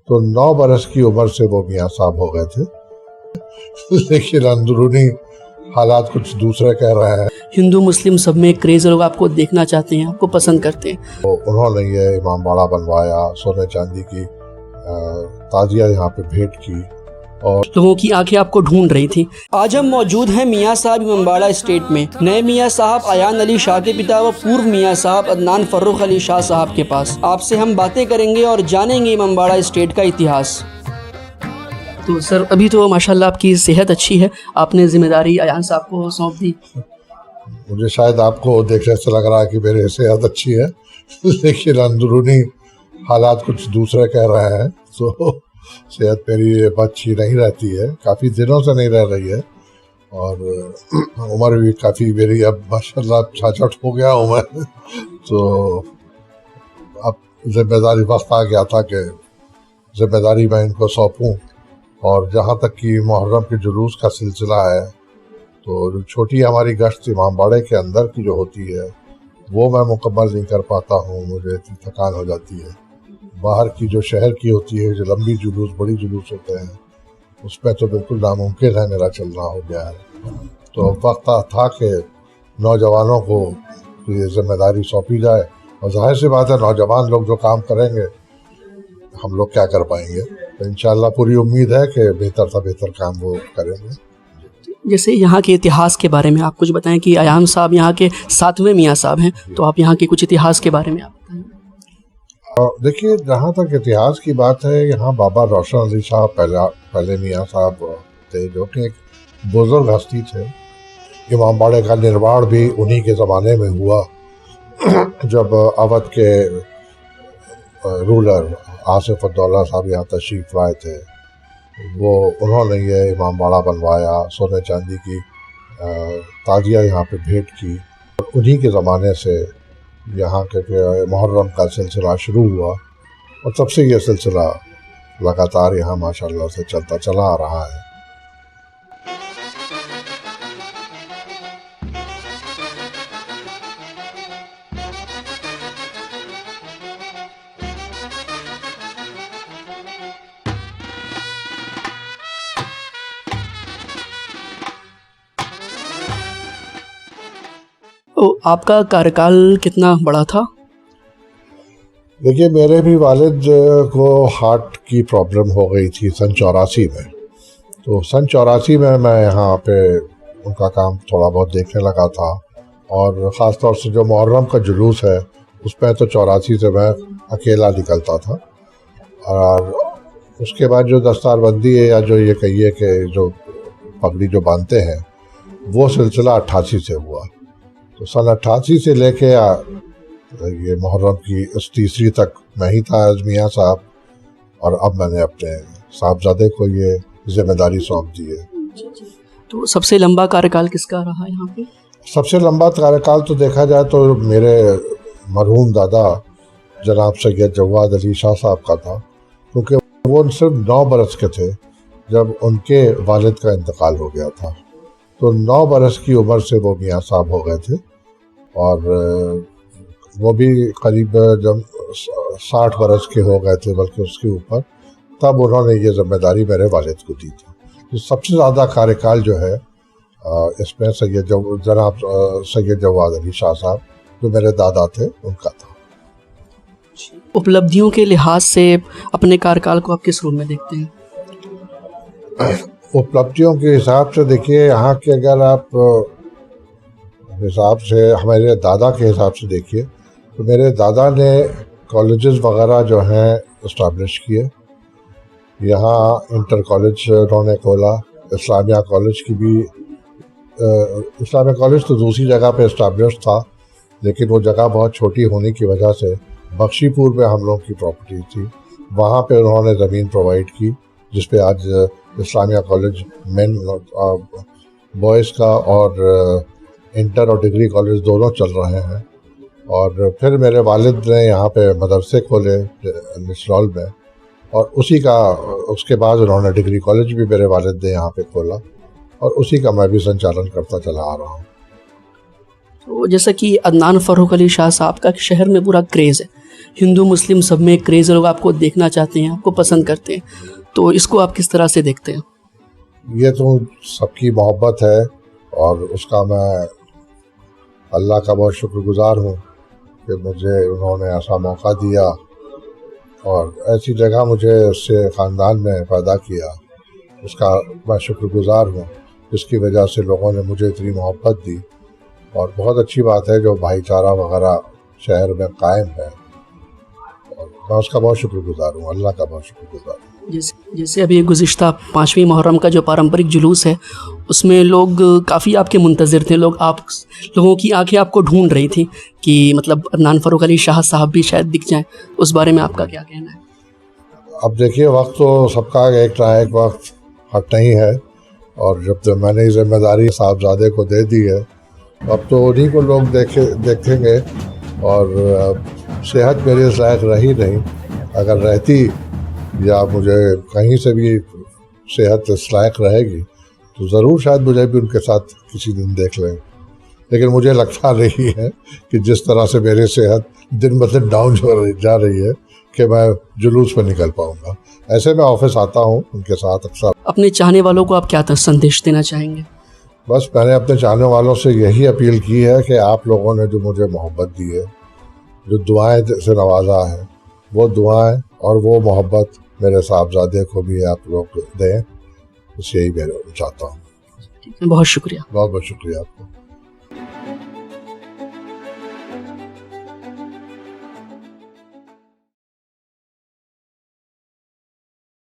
तो 9 बरस की उम्र से वो मियाँ साहब हो गए थे। लेकिन अंदरूनी हालात कुछ दूसरे कह रहे हैं। हिंदू मुस्लिम सब में क्रेज, लोग आपको देखना चाहते हैं, आपको पसंद करते हैं। तो उन्होंने ये इमाम बाड़ा बनवाया, सोने चांदी की ताजिया यहाँ पे भेंट की और लोगों की आंखें आपको ढूंढ रही थी। आज हम मौजूद हैं मियाँ साहब इमामबाड़ा स्टेट में, नए मियाँ साहब अयान अली शाह के पिता व पूर्व मियाँ साहब अदनान फर्रुख अली शाह साहब के पास। आपसे हम बातें करेंगे और जानेंगे इमामबाड़ा स्टेट का इतिहास। तो सर, अभी तो माशाल्लाह आपकी सेहत अच्छी है, आपने जिम्मेदारी अयान साहब को सौंप दी। मुझे शायद आपको देखने से लग रहा है कि मेरी सेहत अच्छी है, लेकिन अंदरूनी हालात कुछ दूसरे कह रहे हैं। तो सेहत मेरी अच्छी नहीं रहती है, काफ़ी दिनों से नहीं रह रही है और उम्र भी काफ़ी मेरी अब माशाल्लाह 66 हो गया हूँ मैं। तो अब जिम्मेदारी वक्त आ गया था कि जिम्मेदारी मैं इनको सौंपूँ। और जहाँ तक कि मुहर्रम के जुलूस का सिलसिला है, तो छोटी हमारी गश्त इमामबाड़े के अंदर की जो होती है वो मैं मुकम्मल नहीं कर पाता हूँ, मुझे इतनी थकान हो जाती है। बाहर की जो शहर की होती है, जो लंबी जुलूस, बड़ी जुलूस होते हैं, उस पर तो बिल्कुल नामुमकिन है मेरा चलना हो गया है। तो वक्त था कि नौजवानों को ये जिम्मेदारी सौंपी जाए और जाहिर सी बात है नौजवान लोग जो काम करेंगे हम लोग क्या कर पाएंगे। तो इंशाल्लाह पूरी उम्मीद है कि बेहतर से बेहतर काम वो करेंगे। जैसे यहाँ के इतिहास के बारे में आप कुछ बताएं कि अयान साहब यहाँ के 7वें मियाँ साहब हैं, तो आप यहाँ के कुछ इतिहास के बारे में आप बताएं। देखिए, जहाँ तक इतिहास की बात है, यहाँ बाबा रोशन अली शाह पहले मियाँ साहब थे, जो कि एक बुजुर्ग हस्ती थे। इमामबाड़े का निर्माण भी उन्हीं के ज़माने में हुआ जब अवध के रूलर आसिफ उद्दौला साहब यहाँ तशरीफ लाए थे। वो उन्होंने ये इमामबाड़ा बनवाया, सोने चांदी की ताजिया यहाँ पे भेंट की। उन्हीं के ज़माने से यहाँ के मुहर्रम का सिलसिला शुरू हुआ और तब से ये सिलसिला लगातार यहाँ माशाल्लाह से चलता चला आ रहा है। तो आपका कार्यकाल कितना बड़ा था? देखिए, मेरे भी वालिद को हार्ट की प्रॉब्लम हो गई थी सन 84 में। तो सन 84 में मैं यहाँ पे उनका काम थोड़ा बहुत देखने लगा था और ख़ास तौर से जो मुहर्रम का जुलूस है उसमें तो 84 से मैं अकेला निकलता था। और उसके बाद जो दस्तारबंदी है या जो ये कहिए कि जो पगड़ी जो बांधते हैं, वो सिलसिला 88 से हुआ। तो सन 88 से लेके ये मुहर्रम की इस तीसरी तक मैं ही था आज मियाँ साहब, और अब मैंने अपने साहबजादे को ये जिम्मेदारी सौंप दी है। तो सबसे लंबा कार्यकाल किसका रहा यहाँ पे? सबसे लंबा कार्यकाल तो देखा जाए तो मेरे मरहूम दादा जनाब सैयद जवाद अली शाह साहब का था, क्योंकि वो सिर्फ 9 बरस के थे जब उनके वालिद का इंतकाल हो गया था। तो 9 बरस की उम्र से वो मियाँ साहब हो गए थे और वो भी करीब जब 60 बरस के हो गए थे, बल्कि उसके ऊपर, तब उन्होंने ये जिम्मेदारी मेरे वालिद को दी थी। तो सबसे ज़्यादा कार्यकाल जो है इसमें जनाब सैयद जवाद अली शाह साहब जो मेरे दादा थे उनका था। उपलब्धियों के लिहाज से अपने कार्यकाल को आप किस रूप में देखते हैं? उपलब्धियों के हिसाब से देखिए, यहाँ के अगर आप हिसाब से हमारे दादा के हिसाब से देखिए तो मेरे दादा ने कॉलेजेस वगैरह जो हैं इस्टेब्लिश किए। यहाँ इंटर कॉलेज उन्होंने खोला, इस्लामिया कॉलेज की भी इस्लामिया कॉलेज तो दूसरी जगह पे इस्टेब्लिश था, लेकिन वो जगह बहुत छोटी होने की वजह से बख्शीपुर में हम लोग की प्रॉपर्टी थी, वहाँ पे उन्होंने ज़मीन प्रोवाइड की, जिस पे आज इस्लामिया कॉलेज मेन बॉयज़ का और इंटर और डिग्री कॉलेज दोनों चल रहे हैं। और फिर मेरे वालिद ने यहाँ पे मदरसे खोले निसरौल में, और उसके बाद उन्होंने डिग्री कॉलेज भी मेरे वालिद ने यहाँ पे खोला, और उसी का मैं भी संचालन करता चला आ रहा हूँ। तो जैसा कि अदनान फ़र्रुख अली शाह साहब का शहर में पूरा क्रेज़ है, हिंदू मुस्लिम सब में क्रेज़ है, लोग आपको देखना चाहते हैं, आपको पसंद करते हैं, तो इसको आप किस तरह से देखते हैं? ये तो सबकी मोहब्बत है और उसका मैं अल्लाह का बहुत शुक्रगुजार हूँ कि मुझे उन्होंने ऐसा मौका दिया और ऐसी जगह मुझे उससे ख़ानदान में पैदा किया, उसका मैं शुक्रगुजार हूँ, जिसकी वजह से लोगों ने मुझे इतनी मोहब्बत दी। और बहुत अच्छी बात है जो भाईचारा वगैरह शहर में कायम है और मैं उसका बहुत शुक्रगुजार हूँ, अल्लाह का बहुत शुक्रगुजार हूँ। जैसे अभी गुज़िश्ता 5वीं मुहर्रम का जो पारंपरिक जुलूस है, उसमें लोग काफ़ी आपके मुंतज़िर थे, लोगों की आंखें आपको ढूंढ रही थी कि मतलब अदनान फ़र्रुख अली शाह साहब भी शायद दिख जाएं, उस बारे में आपका क्या कहना है? अब देखिए, वक्त तो सबका एक ना एक वक्त हट नहीं है और जब तक मैंने ये जिम्मेदारी साहबजादे को दे दी है, अब तो उन्हीं को लोग देखेंगे और सेहत मेरे इस लायक रही नहीं, अगर रहती या मुझे कहीं से भी सेहत इस लायक रहेगी तो ज़रूर शायद मुझे भी उनके साथ किसी दिन देख लें, लेकिन मुझे लगता नहीं है कि जिस तरह से मेरी सेहत दिन ब दिन डाउन जा रही है कि मैं जुलूस में निकल पाऊँगा। ऐसे मैं ऑफिस आता हूँ उनके साथ अक्सर। अपने चाहने वालों को आप क्या संदेश देना चाहेंगे? बस मैंने अपने चाहने वालों से यही अपील की है कि आप लोगों ने जो मुझे मोहब्बत दी है, जो दुआएं से नवाजा है, वो दुआएं और वो मोहब्बत मेरे साहबजादे को भी आप लोग दें, बस यही मैं चाहता हूँ। बहुत शुक्रिया। बहुत बहुत शुक्रिया आपको।